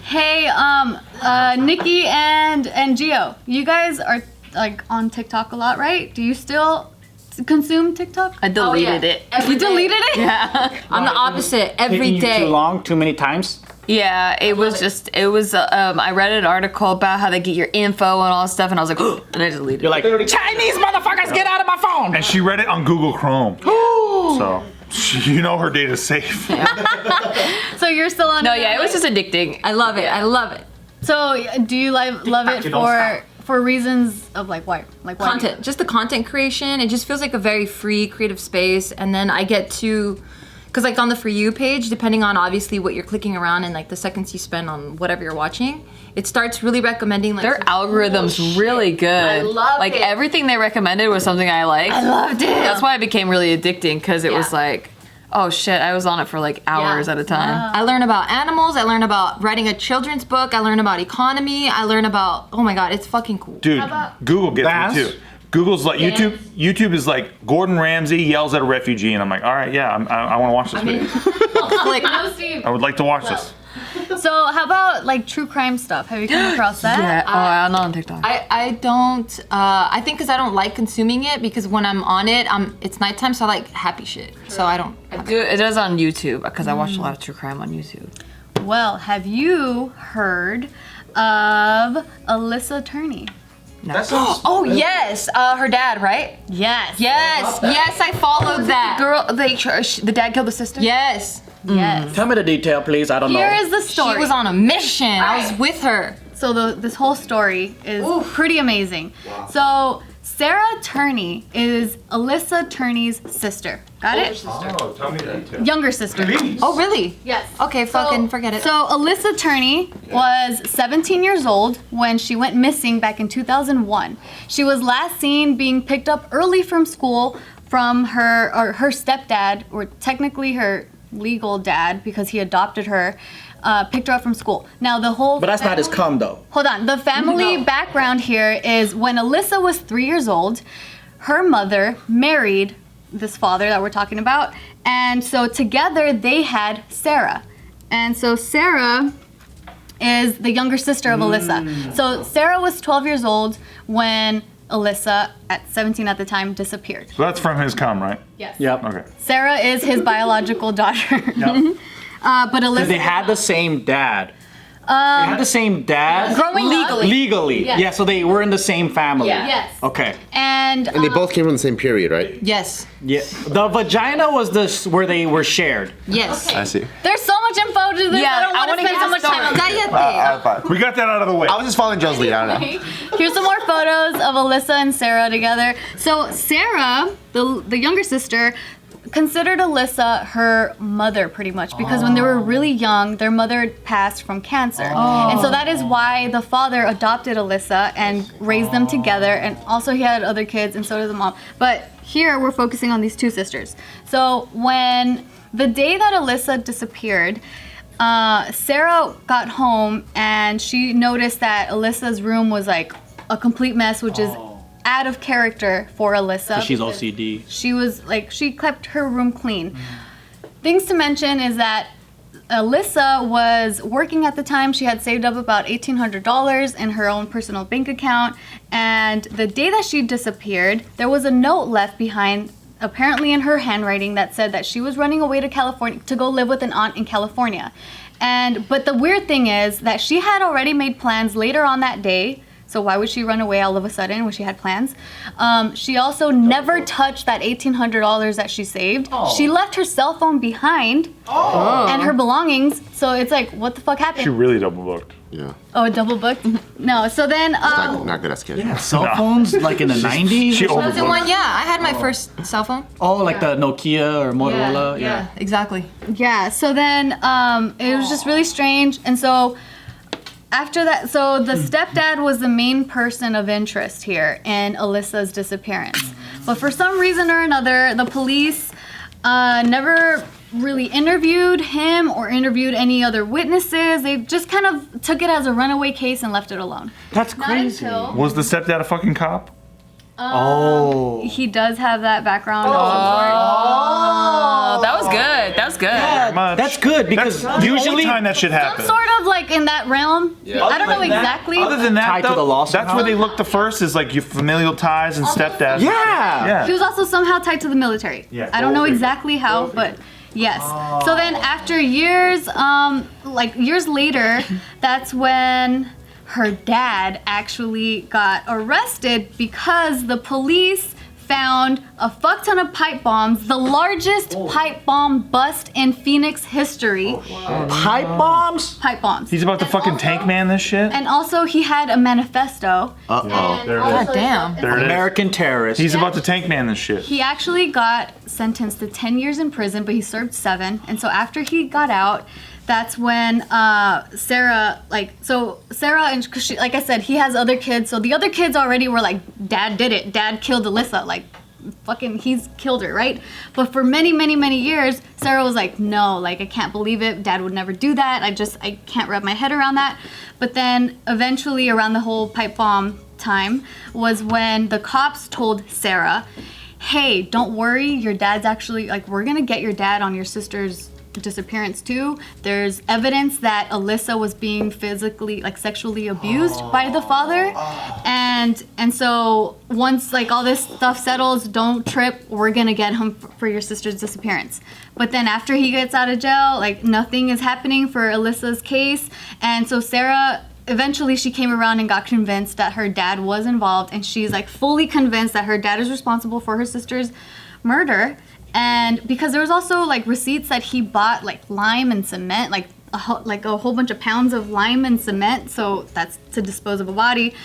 Hey, Nikki and Gio, you guys are like on TikTok a lot, right? Do you still consume TikTok? I deleted it. You deleted it? Yeah. I'm the opposite every Taking you day. too long, too many times. Yeah, it was. I read an article about how they get your info and all that stuff, and I was like, and I deleted it. You're like, Chinese motherfuckers, get out of my phone! And she read it on Google Chrome. So, you know her data's safe. So you're still on? No, yeah, it was just addicting. I love it. I love it. So do you love it for reasons of like why? Like why? Content, just the content creation. It just feels like a very free, creative space, and then I get to. Because like on the For You page, depending on obviously what you're clicking around and like the seconds you spend on whatever you're watching, it starts really recommending like Their algorithm's really good. I love like it. everything they recommended was something I liked. I loved it. That's why it became really addicting because it was Yeah. like, oh shit, I was on it for like hours Yeah. at a time. I learn about animals, I learn about writing a children's book, I learn about economy, I learn about, oh my god, it's fucking cool. Dude, Google gets me too. Google's like, YouTube is like, Gordon Ramsay yells at a refugee, and I'm like, all right, yeah, I want to watch this video. Like, I would like to watch this. So how about like true crime stuff? Have you come across that? Yeah, I'm not on TikTok. I don't, I think because I don't like consuming it because when I'm on it, it's nighttime, so I like happy shit. So I don't. It does on YouTube because I watch a lot of true crime on YouTube. Well, have you heard of Alyssa Turney? No. Oh yes, her dad, right? Yes. Yes, yes, I followed that. Girl, the dad killed the sister? Yes. Yes. Tell me the detail, please. I don't know. Here is the story. She was on a mission. I was with her. So this whole story is pretty amazing. So Sarah Turney is Alyssa Turney's sister. Got it? Oh, tell me the details. Younger sister. Oh really? Yes. Okay, fucking forget it. So Alyssa Turney was 17 years old when she went missing back in 2001. She was last seen being picked up early from school from her stepdad, or technically her legal dad because he adopted her, picked her up from school. Now the whole But that's not his cum, though. Hold on. The family background here is when Alyssa was 3 years old, her mother married this father that we're talking about, and so together they had Sarah. And so Sarah is the younger sister of Alyssa. So Sarah was 12 years old when Alyssa, at 17 at the time, disappeared. So that's from his cum, right? Yes. Yep. Okay. Sarah is his biological daughter. Yep. But Alyssa... They had the same dad. They had the same dad. Growing up. Legally. Yes. Yeah, so they were in the same family. Yeah. Yes. Okay. And they both came from the same period, right? Yes. Yeah. The vagina was where they were shared. Yes. I see. there's so much info to this. Yeah, I don't I want to wanna spend hear so the much time on story. that. Cállate. We got that out of the way. I was just following Joe's lead. I don't know. Here's some more photos of Alyssa and Sarah together. So Sarah, the younger sister, considered Alyssa her mother pretty much because when they were really young, their mother passed from cancer. And so that is why the father adopted Alyssa and raised them together, and also he had other kids and so did the mom. But here we're focusing on these two sisters. So when the day that Alyssa disappeared, Sarah got home and she noticed that Alyssa's room was like a complete mess, which is out of character for Alyssa. She's because OCD. She was like, she kept her room clean. Things to mention is that Alyssa was working at the time. She had saved up about $1,800 in her own personal bank account. And the day that she disappeared, there was a note left behind, apparently in her handwriting, that said that she was running away to California to go live with an aunt in California. But the weird thing is that she had already made plans later on that day. So why would she run away all of a sudden when she had plans? She also never touched that $1,800 that she saved. She left her cell phone behind and her belongings. So it's like, what the fuck happened? She really double booked. Yeah. Oh, double booked? No. So then, Not good at sketching. Yeah, cell phones like in the 90s? She or something? 2001, yeah, I had my first cell phone. Oh, like the Nokia or Motorola? Yeah, exactly. yeah. So then it was just really strange. And so after that, so the stepdad was the main person of interest here in Alyssa's disappearance. But for some reason or another, the police never really interviewed him or interviewed any other witnesses. They just kind of took it as a runaway case and left it alone. That's Not crazy. until Was the stepdad a fucking cop? Oh. he does have that background. Oh, that was good. That was good. Yeah, much. that's good because That's the only usually time that should happen. Sort of like in that realm. I don't know exactly. Other than that, Tied to though, the law that's somehow? where they look the first is like your familial ties and stepdad. Yeah. He was also somehow tied to the military. Yeah. I don't know exactly how, but yes. So then after years, like years later, that's when her dad actually got arrested because the police found a fuck ton of pipe bombs, the largest pipe bomb bust in Phoenix history. Pipe bombs? Pipe bombs. He's about to fucking tank man this shit. And also he had a manifesto. Uh-oh. God damn. There it is. American terrorist. He's about to tank man this shit. He actually got sentenced to 10 years in prison, but he served 7. And so after he got out, that's when Sarah, and cause she, like I said, he has other kids. So the other kids already were like, Dad did it. Dad killed Alyssa. Like, fucking, he's killed her, right? But for many, many, many years, Sarah was like, no, like, I can't believe it. Dad would never do that. I can't wrap my head around that. But then eventually around the whole pipe bomb time was when the cops told Sarah, hey, don't worry. Your dad's actually, like, we're going to get your dad on your sister's disappearance too. There's evidence that Alyssa was being physically, like sexually abused by the father, and so once like all this stuff settles, don't trip, we're gonna get him for your sister's disappearance. But then after he gets out of jail, like nothing is happening for Alyssa's case, and so Sarah eventually she came around and got convinced that her dad was involved, and she's like fully convinced that her dad is responsible for her sister's murder. And because there was also like receipts that he bought like lime and cement, like a whole bunch of pounds of lime and cement, so that's to dispose of a body.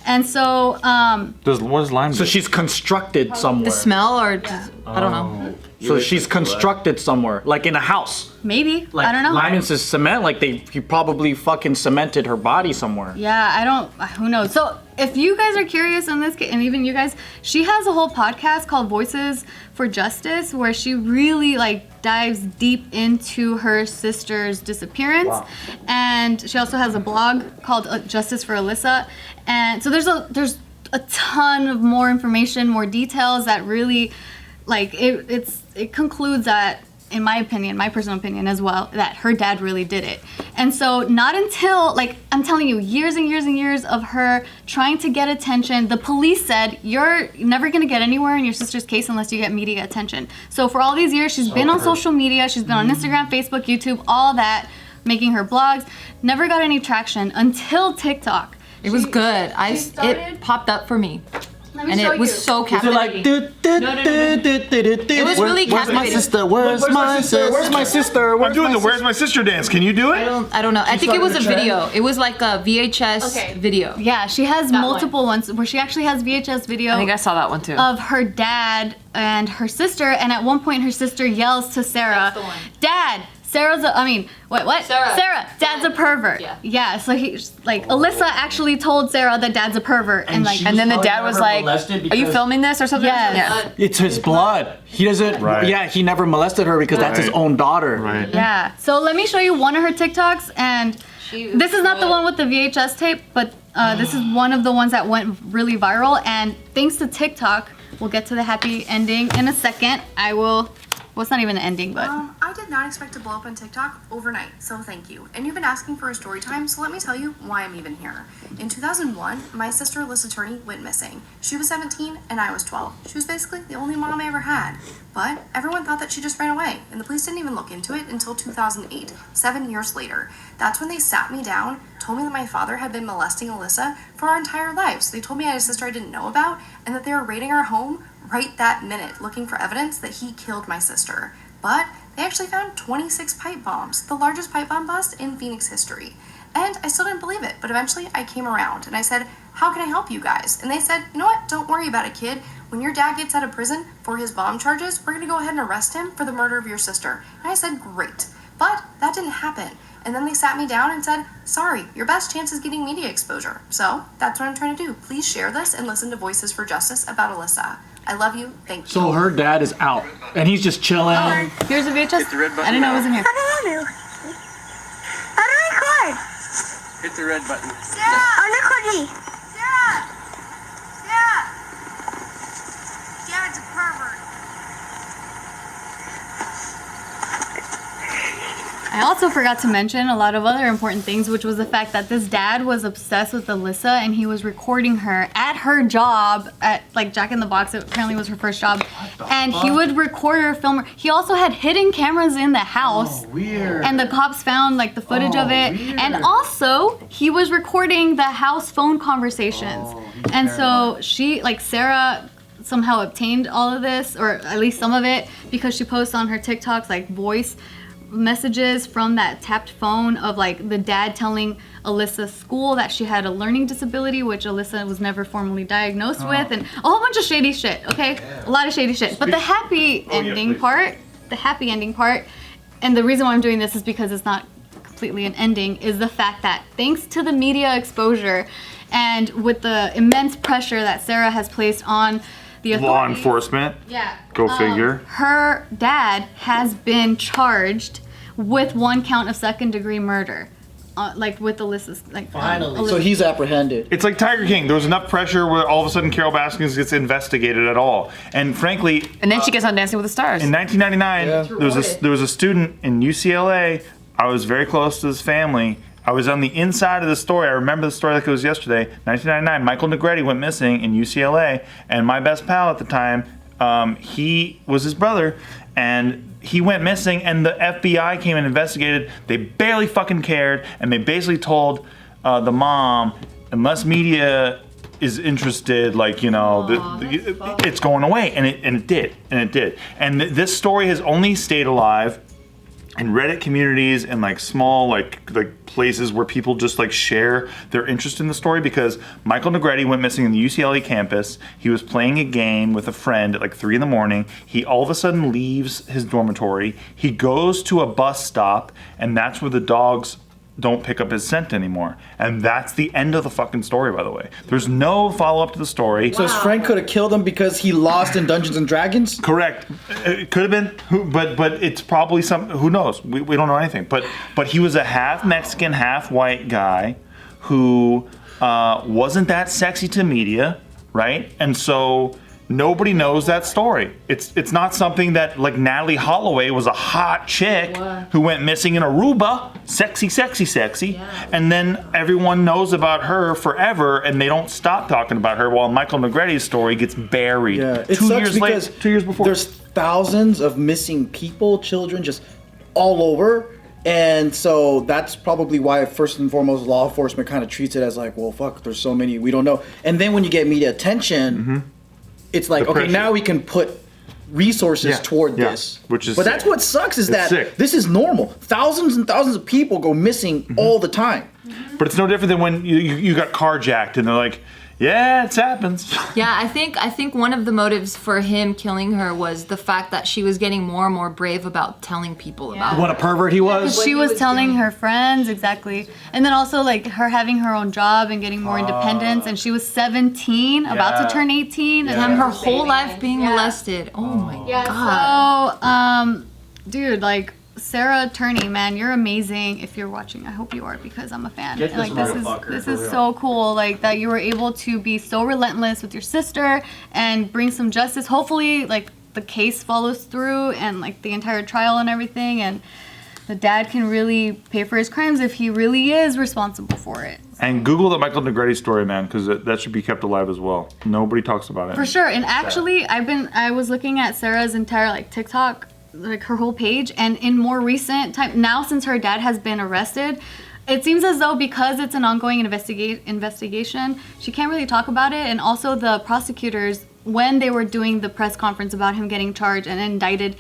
And so What does lime do? So she's constructed somewhere. The smell or just, I don't know. So she's constructed somewhere, like in a house. maybe, Like I don't know. lime and cement, like he probably fucking cemented her body somewhere. Yeah, who knows. So if you guys are curious in this case, and even you guys, she has a whole podcast called Voices for Justice where she really like dives deep into her sister's disappearance. Wow. And she also has a blog called Justice for Alyssa. And so there's a ton of more information, more details that really like it concludes that, in my opinion, my personal opinion as well, that her dad really did it. And so not until, like, I'm telling you, years and years and years of her trying to get attention, the police said, you're never gonna get anywhere in your sister's case unless you get media attention. So for all these years, she's been on social media, she's been on Instagram, Facebook, YouTube, all that, making her blogs, never got any traction until TikTok. It was good. It popped up for me. And it was so captivating. It was really Where's my captivating. sister? Where's my sister? Where's my sister? I'm doing the Where's My Sister dance. Can you do it? I don't know. I think it was a video. It was like a VHS Okay. video. Yeah, she has multiple ones where she actually has VHS video I think I saw that one too. of her dad and her sister, and at one point her sister yells to Sarah, That's the one. Dad, what? Sarah, Dad's a pervert. Yeah. So he's like, Alyssa actually told Sarah that Dad's a pervert, and like, and then the dad was like, "Are you filming this or something?" Yes. Yeah. It's his blood. He doesn't. Right. Yeah, he never molested her because that's his Right. own daughter. Right. yeah. So let me show you one of her TikToks, and this is not the one with the VHS tape, but this is one of the ones that went really viral, and thanks to TikTok, we'll get to the happy ending in a second. Well, it's not even an ending, but. I did not expect to blow up on TikTok overnight, so thank you. And you've been asking for a story time, so let me tell you why I'm even here. In 2001, my sister Alyssa Turney went missing. She was 17 and I was 12. She was basically the only mom I ever had. But everyone thought that she just ran away, and the police didn't even look into it until 2008, 7 years later. That's when they sat me down, told me that my father had been molesting Alyssa for our entire lives. They told me I had a sister I didn't know about, and that they were raiding our home right that minute, looking for evidence that he killed my sister. But they actually found 26 pipe bombs, the largest pipe bomb bust in Phoenix history. And I still didn't believe it, but eventually I came around and I said, how can I help you guys? And they said, you know what, don't worry about it, kid. When your dad gets out of prison for his bomb charges, we're gonna go ahead and arrest him for the murder of your sister. And I said, great. But that didn't happen. And then they sat me down and said, sorry, your best chance is getting media exposure. So that's what I'm trying to do. Please share this and listen to Voices for Justice about Alyssa. I love you. Thank you. So her dad is out, and he's just chilling. Here's a VHS. I didn't know it was in here. How do I record? Hit the red button. Sarah! I'm recording. Sarah! Sarah! Dad's a pervert. I also forgot to mention a lot of other important things, which was the fact that this dad was obsessed with Alyssa and he was recording her at her job at like Jack in the Box. It apparently was her first job. And he would record her, film her. He also had hidden cameras in the house. Weird. And the cops found like the footage of it. Weird. And also he was recording the house phone conversations. And so she, like Sarah, somehow obtained all of this, or at least some of it, because she posts on her TikToks like voice messages from that tapped phone of like the dad telling Alyssa's school that she had a learning disability, which Alyssa was never formally diagnosed with, and a whole bunch of shady shit, okay? A lot of shady shit. But the happy ending part, and the reason why I'm doing this is because it's not completely an ending, is the fact that thanks to the media exposure and with the immense pressure that Sarah has placed on the authorities, Law enforcement. Yeah. Go figure. Her dad has been charged with 1 count of second-degree murder, like with Alyssa's. Like Finally. So he's apprehended. It's like Tiger King. There was enough pressure where all of a sudden Carol Baskins gets investigated at all. And frankly, And then she gets on Dancing with the Stars. in 1999, there was a student in UCLA. I was very close to his family. I was on the inside of the story. I remember the story like it was yesterday. 1999, Michael Negretti went missing in UCLA, and my best pal at the time, he was his brother, and he went missing, and the FBI came and investigated. They barely fucking cared, and they basically told the mom, unless media is interested, like, you know, it's going away, and it did. And this story has only stayed alive in Reddit communities and like small like places where people just like share their interest in the story, because Michael Negretti went missing in the UCLA campus. He was playing a game with a friend at like 3 a.m. He all of a sudden leaves his dormitory. He goes to a bus stop, and that's where the dogs don't pick up his scent anymore. And that's the end of the fucking story, by the way. There's no follow-up to the story. So his friend could have killed him because he lost in Dungeons and Dragons? Correct. It could have been, but it's probably some, who knows? We don't know anything. But he was a half Mexican, half white guy who wasn't that sexy to media, right? And so nobody knows that story. It's not something that, like, Natalie Holloway was a hot chick who went missing in Aruba, sexy, and then everyone knows about her forever, and they don't stop talking about her, while Michael Negretti's story gets buried. Yeah, it 2 sucks years because later, 2 years before. There's thousands of missing people, children, just all over. And so that's probably why, first and foremost, law enforcement kind of treats it as like, well, fuck, there's so many, we don't know. And then when you get media attention, it's like, okay, now we can put resources toward this. Which is but that's what sucks, is that sick. this is normal. Thousands and thousands of people go missing all the time. But it's no different than when you got carjacked and they're like, yeah, it happens. Yeah, I think one of the motives for him killing her was the fact that she was getting more and more brave about telling people about it. What a pervert he was. She was telling her friends, exactly. And then also like her having her own job and getting more independence. And she was 17, about to turn 18. And then her whole life being molested. Oh my god. So, dude, like, Sarah Turney, man, you're amazing. If you're watching, I hope you are, because I'm a fan. Get And, like, this this is so cool, like, that you were able to be so relentless with your sister and bring some justice. Hopefully, like, the case follows through and like the entire trial and everything, and the dad can really pay for his crimes if he really is responsible for it. And Google the Michael Negretti story, man, because that should be kept alive as well. Nobody talks about it. For sure. And actually, I was looking at Sarah's entire like TikTok, like her whole page, and in more recent time, now since her dad has been arrested, it seems as though because it's an ongoing investigation, she can't really talk about it. And also the prosecutors, when they were doing the press conference about him getting charged and indicted,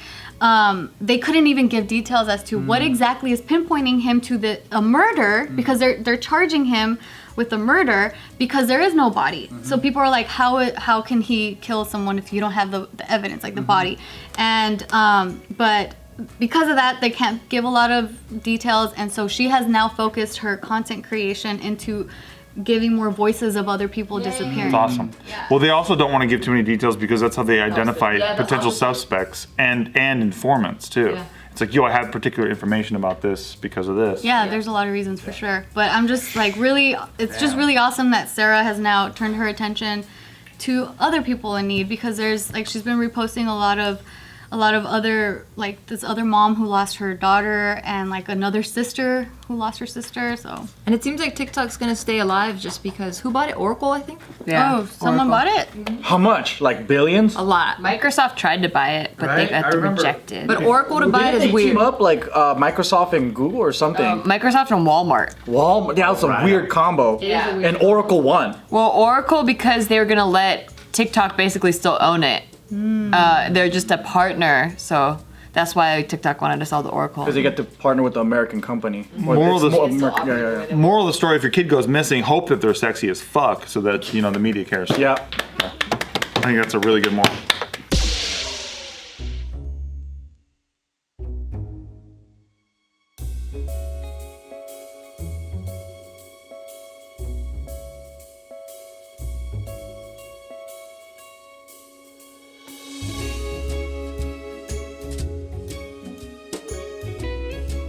they couldn't even give details as to what exactly is pinpointing him to a murder, because they're charging him with a murder because there is no body. So people are like, how can he kill someone if you don't have the evidence, like the body? And but because of that, they can't give a lot of details, and so she has now focused her content creation into giving more voices of other people disappearing. That's awesome. Well, they also don't want to give too many details because that's how they identify potential suspects and informants too. Yeah. It's like, yo, I have particular information about this because of this. Yeah, there's a lot of reasons for sure. But I'm just like really, it's just really awesome that Sarah has now turned her attention to other people in need, because there's like, she's been reposting a lot of a lot of other, like this other mom who lost her daughter and like another sister who lost her sister. So. And it seems like TikTok's gonna stay alive just because who bought it? Oracle, I think. Yeah. Oh, someone bought it? How much? Like billions? A lot. Microsoft tried to buy it, but they Right? I got remember. rejected. But Oracle to buy it Didn't is they weird. team up like Microsoft and Google or something? Microsoft and Walmart. Walmart. Yeah, that's a weird combo. Yeah. And Oracle won. Well, Oracle, because they were gonna let TikTok basically still own it. They're just a partner, so that's why TikTok wanted to sell to Oracle. Because they get to partner with the American company. Moral of the- yeah. Moral of the story: if your kid goes missing, hope that they're sexy as fuck, so that the media cares. Yeah. I think that's a really good moral.